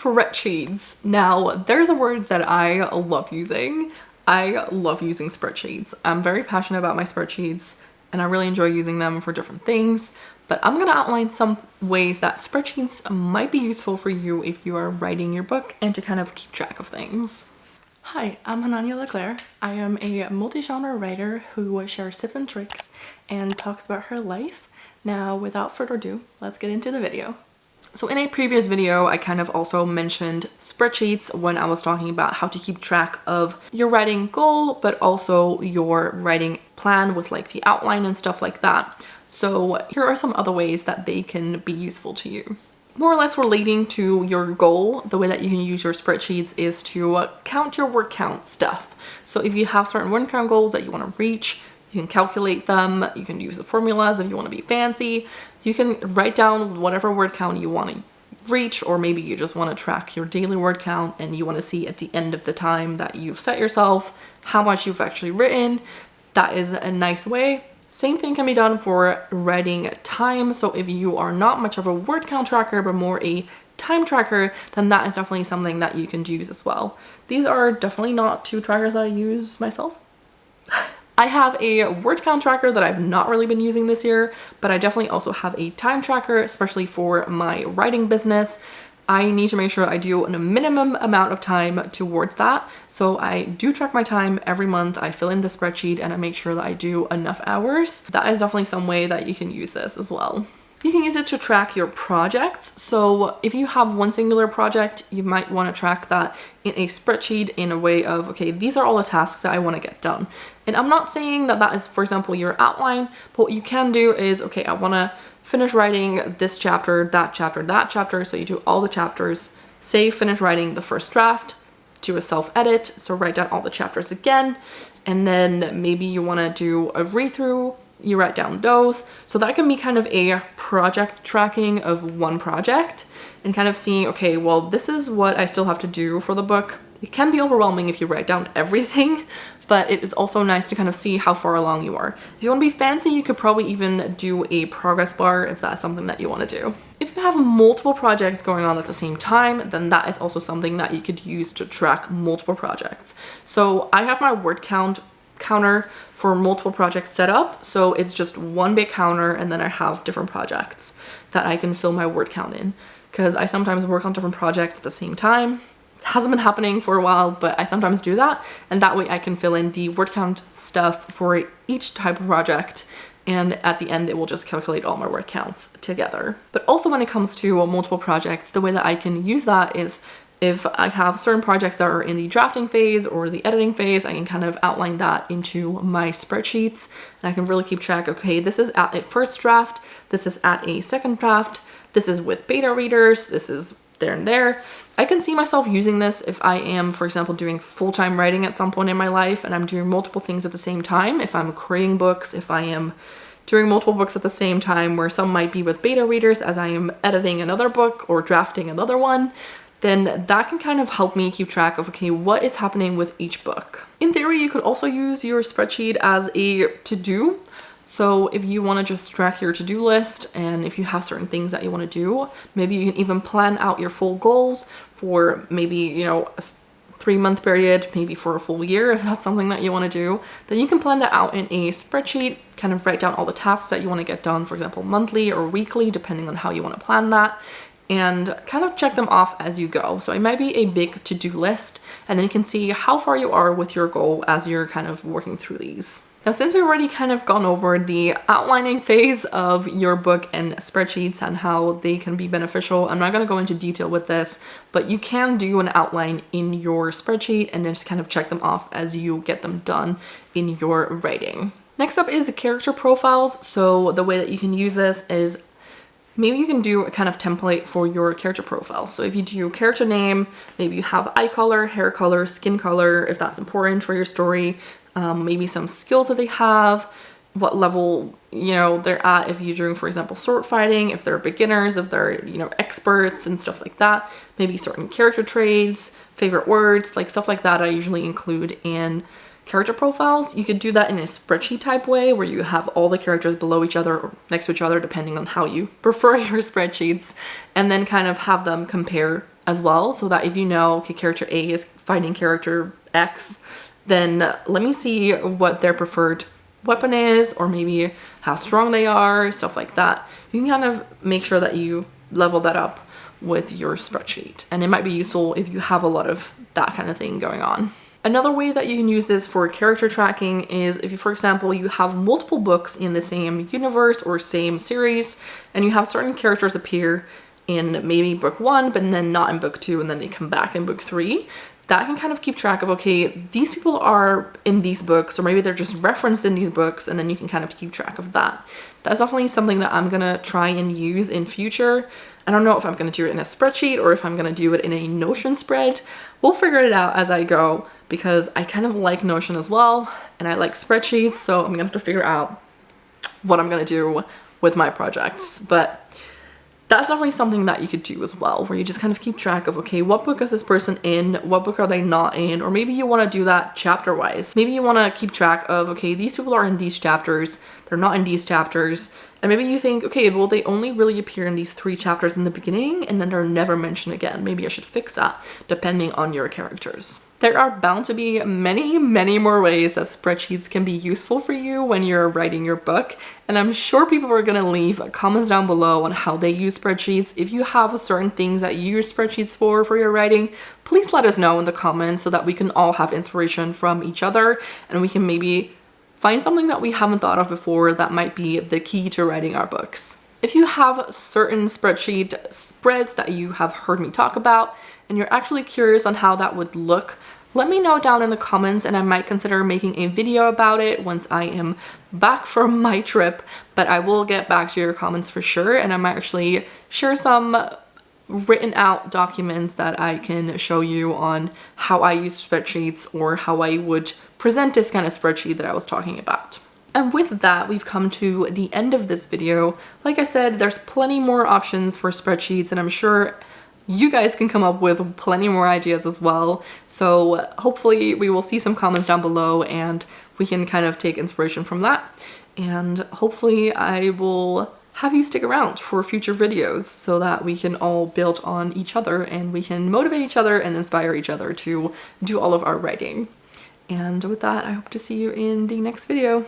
Spreadsheets. Now, there's a word that I love using. I love using spreadsheets. I'm very passionate about my spreadsheets and I really enjoy using them for different things. But I'm gonna outline some ways that spreadsheets might be useful for you if you are writing your book and to kind of keep track of things. Hi, I'm Hananya Leclerc. I am a multi-genre writer who shares tips and tricks and talks about her life. Now, without further ado, let's get into the video. So in a previous video, I kind of also mentioned spreadsheets when I was talking about how to keep track of your writing goal, but also your writing plan with like the outline and stuff like that. So here are some other ways that they can be useful to you. More or less relating to your goal, the way that you can use your spreadsheets is to count your word count stuff. So if you have certain word count goals that you want to reach, you can calculate them, you can use the formulas if you want to be fancy, you can write down whatever word count you want to reach, or maybe you just want to track your daily word count and you want to see at the end of the time that you've set yourself how much you've actually written. That is a nice way. Same thing can be done for writing time. So if you are not much of a word count tracker, but more a time tracker, then that is definitely something that you can use as well. These are definitely not two trackers that I use myself. I have a word count tracker that I've not really been using this year, but I definitely also have a time tracker, especially for my writing business. I need to make sure I do a minimum amount of time towards that. So I do track my time every month. I fill in the spreadsheet and I make sure that I do enough hours. That is definitely some way that you can use this as well. You can use it to track your projects. So if you have one singular project, you might want to track that in a spreadsheet in a way of, okay, these are all the tasks that I want to get done. And I'm not saying that that is, for example, your outline, but what you can do is, okay, I want to finish writing this chapter, that chapter, that chapter. So you do all the chapters, say finish writing the first draft, do a self-edit. So write down all the chapters again. And then maybe you want to do a read-through, you write down those. So that can be kind of a project tracking of one project and kind of seeing, okay, well, this is what I still have to do for the book. It can be overwhelming if you write down everything, but it is also nice to kind of see how far along you are. If you want to be fancy, you could probably even do a progress bar if that's something that you want to do. If you have multiple projects going on at the same time, then that is also something that you could use to track multiple projects. So I have my word counter for multiple projects set up. So it's just one big counter and then I have different projects that I can fill my word count in, because I sometimes work on different projects at the same time. It hasn't been happening for a while, but I sometimes do that. And that way I can fill in the word count stuff for each type of project. And at the end, it will just calculate all my word counts together. But also when it comes to multiple projects, the way that I can use that is if I have certain projects that are in the drafting phase or the editing phase, I can kind of outline that into my spreadsheets and I can really keep track. Okay, this is at a first draft, this is at a second draft, this is with beta readers, this is there and there. I can see myself using this if I am, for example, doing full-time writing at some point in my life and I'm doing multiple things at the same time. If I'm creating books, if I am doing multiple books at the same time, where some might be with beta readers as I am editing another book or drafting another one, then that can kind of help me keep track of, okay, what is happening with each book. In theory, you could also use your spreadsheet as a to-do. So if you want to just track your to-do list and if you have certain things that you want to do, maybe you can even plan out your full goals for maybe, you know, a 3-month period, maybe for a full year, if that's something that you want to do, then you can plan that out in a spreadsheet, kind of write down all the tasks that you want to get done, for example, monthly or weekly, depending on how you want to plan that, and kind of check them off as you go. So it might be a big to-do list, and then you can see how far you are with your goal as you're kind of working through these. Now, since we've already kind of gone over the outlining phase of your book and spreadsheets and how they can be beneficial, I'm not going to go into detail with this, but you can do an outline in your spreadsheet and then just kind of check them off as you get them done in your writing. Next up is character profiles. So the way that you can use this is maybe you can do a kind of template for your character profile. So if you do character name, maybe you have eye color, hair color, skin color, if that's important for your story, maybe some skills that they have, what level, you know, they're at, if you're doing, for example, sword fighting, if they're beginners, if they're, you know, experts and stuff like that, maybe certain character traits, favorite words, like stuff like that I usually include in character profiles. You could do that in a spreadsheet type way where you have all the characters below each other or next to each other, depending on how you prefer your spreadsheets, and then kind of have them compare as well, so that if you know, okay, character A is fighting character X, then let me see what their preferred weapon is, or maybe how strong they are, stuff like that. You can kind of make sure that you level that up with your spreadsheet, and it might be useful if you have a lot of that kind of thing going on. Another way that you can use this for character tracking is if you, for example, you have multiple books in the same universe or same series, and you have certain characters appear in maybe book 1, but then not in book 2, and then they come back in book 3. That can kind of keep track of, okay, these people are in these books, or maybe they're just referenced in these books, and then you can kind of keep track of that. That's definitely something that I'm gonna try and use in future. I don't know if I'm gonna do it in a spreadsheet or if I'm gonna do it in a Notion spread. We'll figure it out as I go, because I kind of like Notion as well, and I like spreadsheets, so I'm gonna have to figure out what I'm gonna do with my projects. But that's definitely something that you could do as well, where you just kind of keep track of, okay, what book is this person in? What book are they not in? Or maybe you want to do that chapter wise. Maybe you want to keep track of, okay, these people are in these chapters, they're not in these chapters. And maybe you think, okay, well, they only really appear in these 3 chapters in the beginning, and then they're never mentioned again. Maybe I should fix that depending on your characters. There are bound to be many, many more ways that spreadsheets can be useful for you when you're writing your book. And I'm sure people are gonna leave comments down below on how they use spreadsheets. If you have certain things that you use spreadsheets for your writing, please let us know in the comments so that we can all have inspiration from each other, and we can maybe find something that we haven't thought of before that might be the key to writing our books. If you have certain spreadsheet spreads that you have heard me talk about, and you're actually curious on how that would look, let me know down in the comments, and I might consider making a video about it once I am back from my trip. But I will get back to your comments for sure, and I might actually share some written out documents that I can show you on how I use spreadsheets, or how I would present this kind of spreadsheet that I was talking about. And with that, we've come to the end of this video. Like I said, there's plenty more options for spreadsheets, and I'm sure you guys can come up with plenty more ideas as well. So hopefully we will see some comments down below, and we can kind of take inspiration from that. And hopefully I will have you stick around for future videos so that we can all build on each other, and we can motivate each other and inspire each other to do all of our writing. And with that, I hope to see you in the next video.